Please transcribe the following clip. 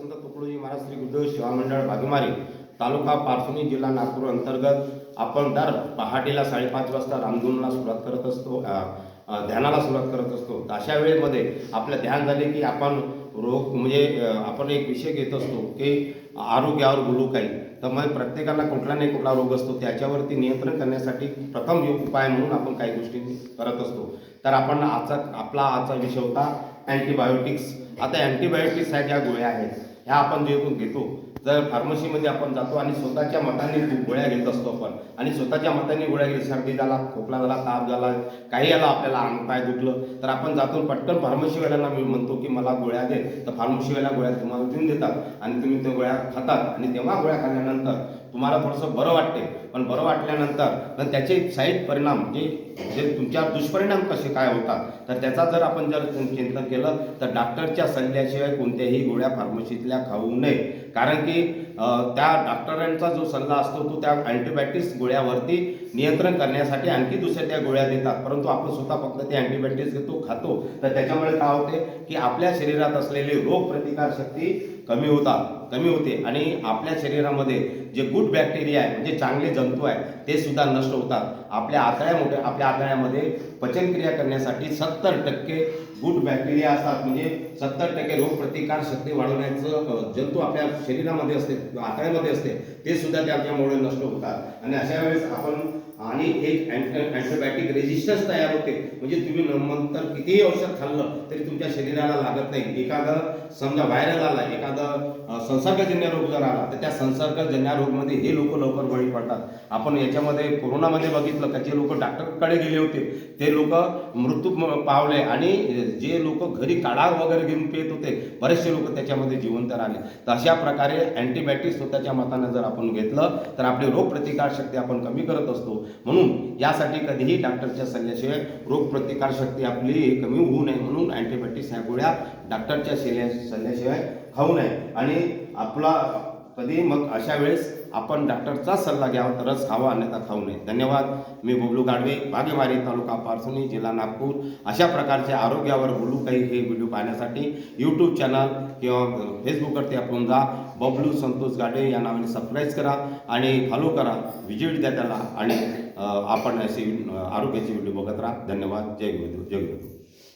संत तुकडोजी महाराज श्री गुरुदेव सेवा मंडळ भागीमारी तालुका पारसोनी जिल्हा नागपूर अंतर्गत आपण दर पहाटेला 5:30 वाजता रामधूनला सुरुवात करत असतो, ध्यानाला सुरुवात करत असतो. तर अशा वेळेमध्ये आपलं ध्यान झाले की आपण रोग म्हणजे आपण एक विषय घेत असतो की आरोग्यावर बोलू काही. तर मग प्रत्येकाला कुठला नाही कुठला रोग असतो, त्याच्यावरती नियंत्रण करण्यासाठी प्रथम उपाय म्हणून आपण काही गोष्टी करत असतो. तर आपण आजचा विषय होता अँटीबायोटिक्स. आता अँटीबायोटिक्स ह्या ज्या गोळ्या आहेत ह्या आपण जे घेतो, जर फार्मसीमध्ये आपण जातो आणि स्वतःच्या मताने गोळ्या घेत असतो आपण, आणि स्वतःच्या मताने गोळ्या घेत, सर्दी झाला, खोकला झाला, ताप झाला, काही आला, आपल्याला अंग पाय दुखलं, तर आपण जातो पटकन फार्मसीवाल्यांना मी म्हणतो की मला गोळ्या दे. तर फार्मसीवाल्या गोळ्या तुम्हाला देऊन देतात आणि तुम्ही त्या गोळ्या खातात. आणि तेव्हा गोळ्या खाल्ल्यानंतर तुम्हाला थोडंसं बरं वाटते, पण बरं वाटल्यानंतर पण त्याचे साईड परिणाम जे तुमच्या दुष्परिणाम कसे काय होतात, तर त्याचा जर आपण चिंतन केलं तर डॉक्टरच्या सल्ल्याशिवाय कोणत्याही गोळ्या फार्मसीतल्या खाऊ नये. कारण की त्या डॉक्टरांचा जो सल्ला असतो तो त्या अँटीबायोटिक्स गोळ्यावरती नियंत्रण करण्यासाठी आणखी दुसऱ्या त्या गोळ्या देतात, परंतु आपण स्वतः फक्त ते अँटीबायोटिक्स घेतो, खातो. तर त्याच्यामुळे काय होते की आपल्या शरीरात असलेली रोगप्रतिकारशक्ती कमी होते आणि आपल्या शरीरामध्ये जे गुड बॅक्टेरिया आहे म्हणजे चांगले जंतू आहे ते सुद्धा नष्ट होतात. आपल्या आतड्यामध्ये पचनक्रिया करण्यासाठी 70% गुड बॅक्टेरिया असतात, म्हणजे 70% रोगप्रतिकार शक्ती वाढवण्याचं जंतू आपल्या शरीरामध्ये असते, आतड्यामध्ये असते, ते सुद्धा त्याच्यामुळे नष्ट होतात. आणि अशा वेळेस आणि एक अँटीबायोटिक रेजिस्टन्स तयार होते, म्हणजे तुम्ही नंतर कितीही औषध खाल्लं तरी तुमच्या शरीराला लागत नाही. एखादं समजा व्हायरल आला, एखादा संसर्गजन्य रोग जर आला, तर त्या संसर्गजन्य रोगमध्ये हे लोक लवकर बळी पडतात. आपण याच्यामध्ये कोरोनामध्ये बघितलं का जे लोक डॉक्टरकडे गेले होते ते लोक मृत्यू पावले, आणि जे लोक घरी काढा वगैरे घेऊन पेत होते बरेचसे लोक त्याच्यामध्ये जिवंत राहिले. तर अशा प्रकारे अँटीबायोटिक स्वतःच्या मताने जर आपण घेतलं तर आपली रोगप्रतिकार शक्ती आपण कमी करत असतो. म्हणून यासाठी कधीही डॉक्टरच्या सल्ल्याशिवाय रोगप्रतिकार शक्ती आपली कमी होऊ नये म्हणून अँटीबायोटिक्स ह्या गोळ्या डॉक्टरच्या सल्ल्याशिवाय खाऊ नये. आणि आपला कधी मग अशा वेळेस आपण डॉक्टरचा सल्ला घ्यावा तरच खावा, अन्यथा खाऊ नये. धन्यवाद. मी बबलू गाडवे, भागीमारी तालुका पारसोनी जिल्हा नागपूर. अशा प्रकारचे आरोग्यावर बोलू काही हे व्हिडिओ पाहण्यासाठी यूट्यूब चॅनल किंवा फेसबुकवरती आपण जा, बबलू संतोष गाडवे या नावाने सबस्क्राईब करा आणि फॉलो करा, विजिट द्या त्याला, आणि आपण असे आरोग्याचे व्हिडिओ बघत राहा. धन्यवाद. जय गुरु.